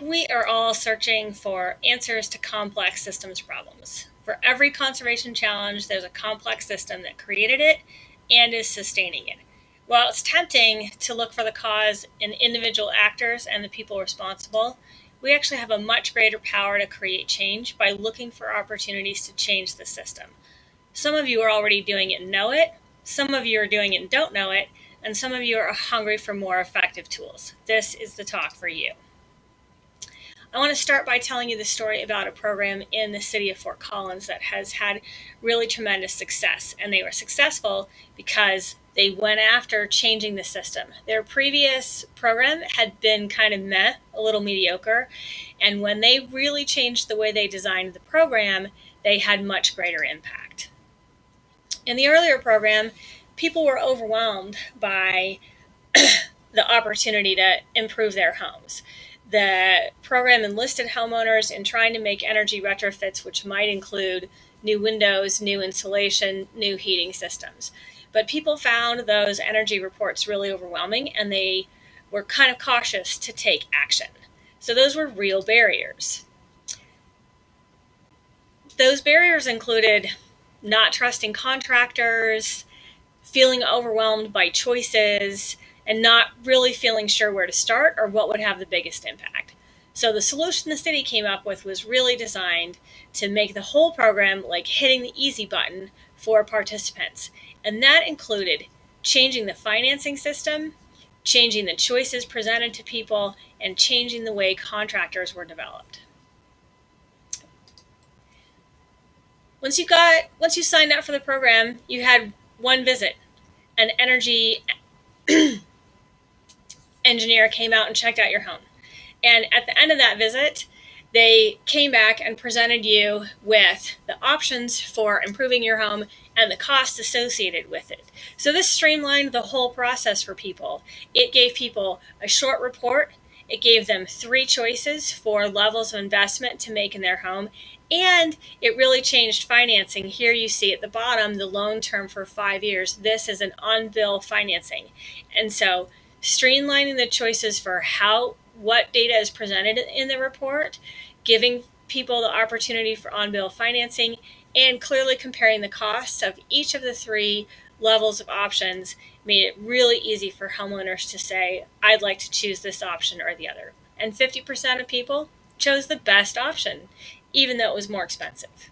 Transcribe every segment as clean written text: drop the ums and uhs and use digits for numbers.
We are all searching for answers to complex systems problems. For every conservation challenge, there's a complex system that created it and is sustaining it. While it's tempting to look for the cause in individual actors and the people responsible, we actually have a much greater power to create change by looking for opportunities to change the system. Some of you are already doing it and know it, some of you are doing it and don't know it, and some of you are hungry for more effective tools. This is the talk for you. I want to start by telling you the story about a program in the city of Fort Collins that has had really tremendous success. And they were successful because they went after changing the system. Their previous program had been kind of a little mediocre. And when they really changed the way they designed the program, they had much greater impact. In the earlier program, people were overwhelmed by the opportunity to improve their homes. The program enlisted homeowners in trying to make energy retrofits, which might include new windows, new insulation, new heating systems. But people found those energy reports really overwhelming, and they were kind of cautious to take action. So those were real barriers. Those barriers included not trusting contractors, feeling overwhelmed by choices, and not really feeling sure where to start or what would have the biggest impact. So the solution the city came up with was really designed to make the whole program like hitting the easy button for participants. And that included changing the financing system, changing the choices presented to people, and changing the way contractors were developed. Once you signed up for the program, you had one visit. An energy engineer came out and checked out your home. And at the end of that visit, they came back and presented you with the options for improving your home and the costs associated with it. So this streamlined the whole process for people. It gave people a short report. It gave them 3 choices for levels of investment to make in their home. And it really changed financing. Here you see at the bottom the loan term for 5 years. This is an on-bill financing. And so streamlining the choices for what data is presented in the report, giving people the opportunity for on-bill financing, and clearly comparing the costs of each of the 3 levels of options made it really easy for homeowners to say, I'd like to choose this option or the other. And 50% of people chose the best option, even though it was more expensive.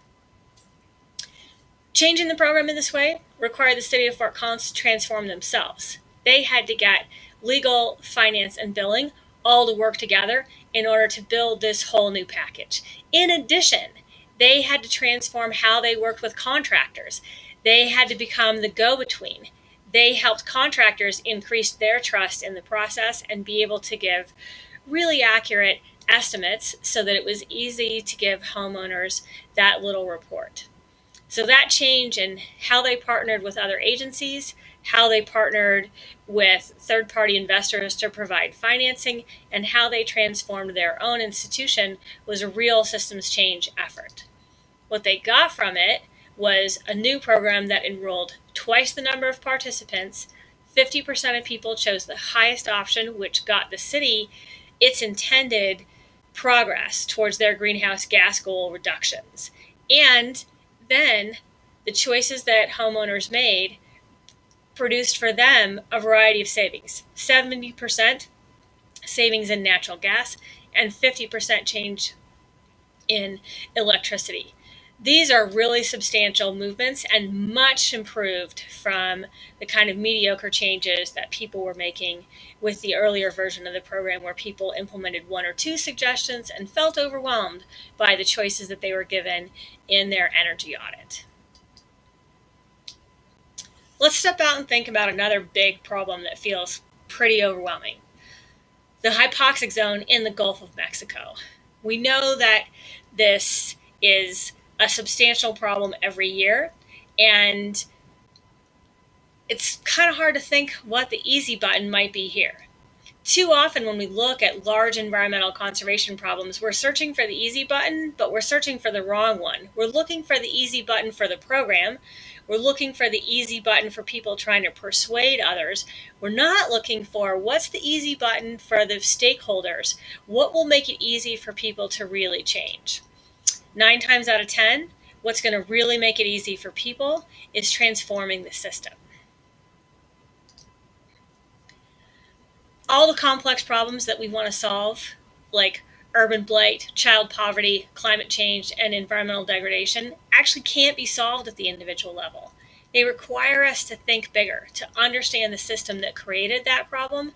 Changing the program in this way required the city of Fort Collins to transform themselves. They had to get legal, finance, and billing all to work together in order to build this whole new package. In addition, they had to transform how they worked with contractors. They had to become the go-between. They helped contractors increase their trust in the process and be able to give really accurate estimates so that it was easy to give homeowners that little report. So that change in how they partnered with other agencies, how they partnered with third-party investors to provide financing, and how they transformed their own institution was a real systems change effort. What they got from it was a new program that enrolled twice the number of participants. 50% of people chose the highest option, which got the city its intended progress towards their greenhouse gas goal reductions. And then the choices that homeowners made produced for them a variety of savings. 70% savings in natural gas and 50% change in electricity. These are really substantial movements and much improved from the kind of mediocre changes that people were making with the earlier version of the program, where people implemented 1 or 2 suggestions and felt overwhelmed by the choices that they were given in their energy audit. Let's step out and think about another big problem that feels pretty overwhelming: the hypoxic zone in the Gulf of Mexico. We know that this is a substantial problem every year, and it's kind of hard to think what the easy button might be here. Too often when we look at large environmental conservation problems, we're searching for the easy button, but we're searching for the wrong one. We're looking for the easy button for the program. We're looking for the easy button for people trying to persuade others. We're not looking for what's the easy button for the stakeholders. What will make it easy for people to really change? 9 times out of 10, what's going to really make it easy for people is transforming the system. All the complex problems that we want to solve, like urban blight, child poverty, climate change, and environmental degradation, actually can't be solved at the individual level. They require us to think bigger, to understand the system that created that problem.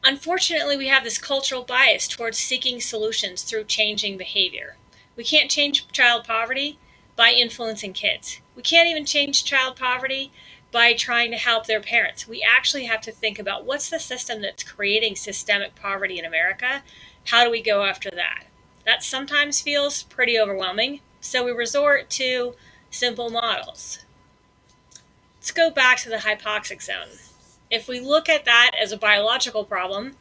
Unfortunately, we have this cultural bias towards seeking solutions through changing behavior. We can't change child poverty by influencing kids. We can't even change child poverty by trying to help their parents. We actually have to think about what's the system that's creating systemic poverty in America? How do we go after that? That sometimes feels pretty overwhelming, so we resort to simple models. Let's go back to the hypoxic zone. If we look at that as a biological problem,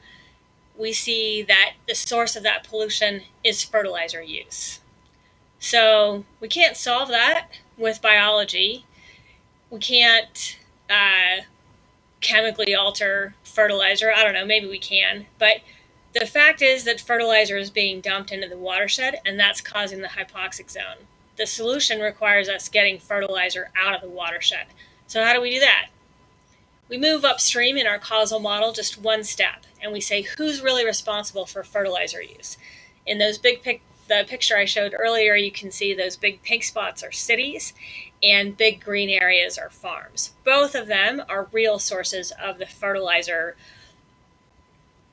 we see that the source of that pollution is fertilizer use. So we can't solve that with biology. We can't chemically alter fertilizer. I don't know, maybe we can. But the fact is that fertilizer is being dumped into the watershed, and that's causing the hypoxic zone. The solution requires us getting fertilizer out of the watershed. So how do we do that? We move upstream in our causal model just one step, and we say, who's really responsible for fertilizer use? In those the picture I showed earlier, you can see those big pink spots are cities, and big green areas are farms. Both of them are real sources of the fertilizer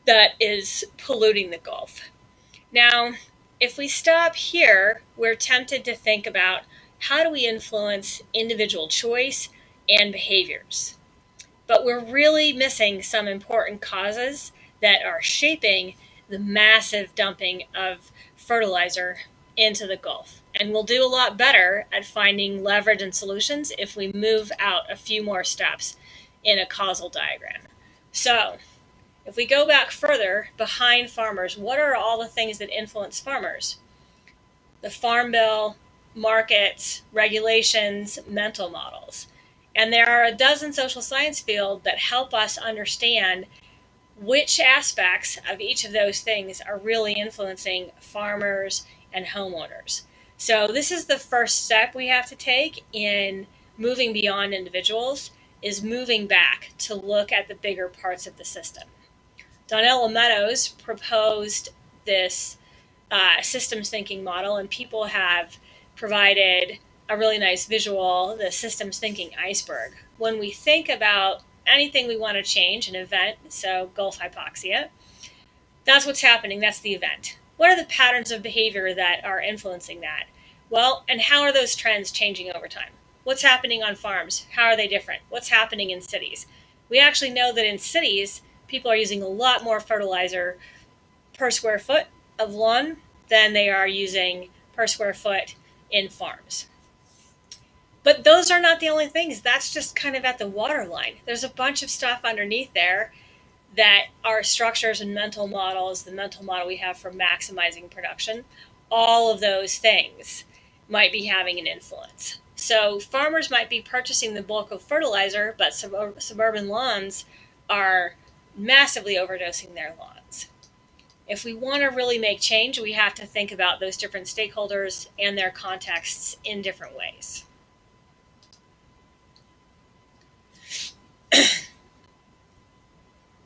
that is polluting the Gulf. Now, if we stop here, we're tempted to think about how do we influence individual choice and behaviors. But we're really missing some important causes that are shaping the massive dumping of fertilizer into the Gulf. And we'll do a lot better at finding leverage and solutions if we move out a few more steps in a causal diagram. So, if we go back further behind farmers, what are all the things that influence farmers? The Farm Bill, markets, regulations, mental models. And there are a dozen social science fields that help us understand which aspects of each of those things are really influencing farmers and homeowners. So this is the first step we have to take in moving beyond individuals, is moving back to look at the bigger parts of the system. Donella Meadows proposed this systems thinking model, and people have provided a really nice visual, the systems thinking iceberg. When we think about anything we want to change, an event, so Gulf hypoxia, that's what's happening, that's the event. What are the patterns of behavior that are influencing that? Well, and how are those trends changing over time? What's happening on farms? How are they different? What's happening in cities? We actually know that in cities, people are using a lot more fertilizer per square foot of lawn than they are using per square foot in farms. But those are not the only things. That's just kind of at the waterline. There's a bunch of stuff underneath there that are structures and mental models, the mental model we have for maximizing production. All of those things might be having an influence. So farmers might be purchasing the bulk of fertilizer, but suburban lawns are massively overdosing their lawns. If we want to really make change, we have to think about those different stakeholders and their contexts in different ways.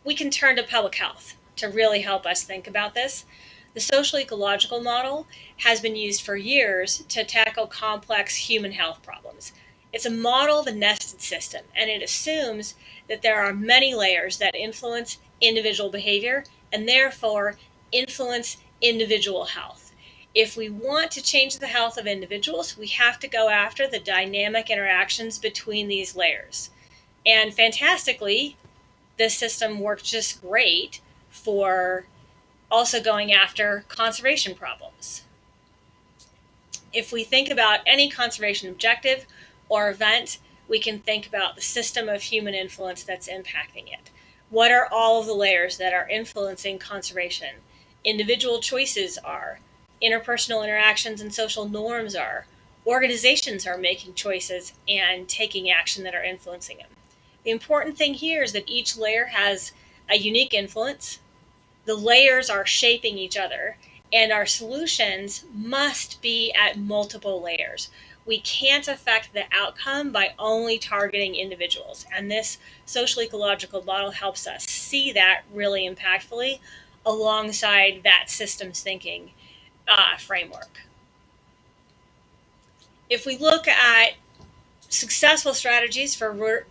We can turn to public health to really help us think about this. The social ecological model has been used for years to tackle complex human health problems. It's a model of a nested system, and it assumes that there are many layers that influence individual behavior and therefore influence individual health. If we want to change the health of individuals, we have to go after the dynamic interactions between these layers. And fantastically, this system works just great for also going after conservation problems. If we think about any conservation objective or event, we can think about the system of human influence that's impacting it. What are all of the layers that are influencing conservation? Individual choices are, interpersonal interactions and social norms are, organizations are making choices and taking action that are influencing them. The important thing here is that each layer has a unique influence. The layers are shaping each other, and our solutions must be at multiple layers. We can't affect the outcome by only targeting individuals, and this social ecological model helps us see that really impactfully alongside that systems thinking framework. If we look at successful strategies for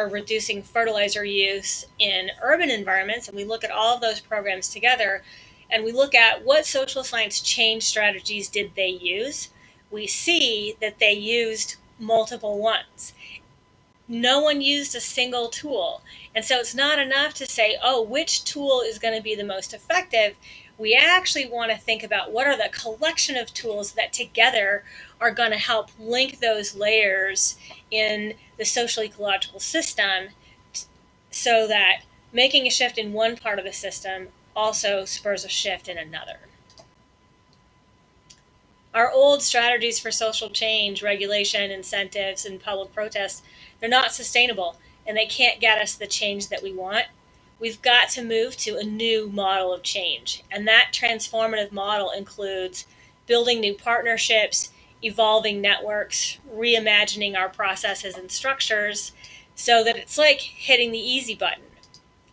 reducing fertilizer use in urban environments, and we look at all of those programs together, and we look at what social science change strategies did they use, we see that they used multiple ones. No one used a single tool. And so it's not enough to say, oh, which tool is going to be the most effective. We actually want to think about what are the collection of tools that together are going to help link those layers in the social ecological system so that making a shift in one part of the system also spurs a shift in another. Our old strategies for social change, regulation, incentives, and public protest, they're not sustainable, and they can't get us the change that we want. We've got to move to a new model of change, and that transformative model includes building new partnerships, evolving networks, reimagining our processes and structures so that it's like hitting the easy button.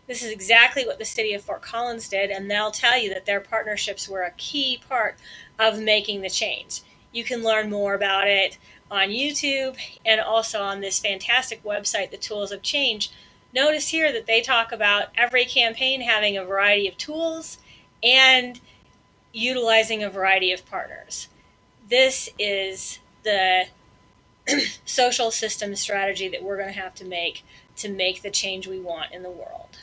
This is exactly what the city of Fort Collins did, and they'll tell you that their partnerships were a key part of making the change. You can learn more about it on YouTube and also on this fantastic website, The Tools of Change. Notice here that they talk about every campaign having a variety of tools and utilizing a variety of partners. This is the social system strategy that we're going to have to make the change we want in the world.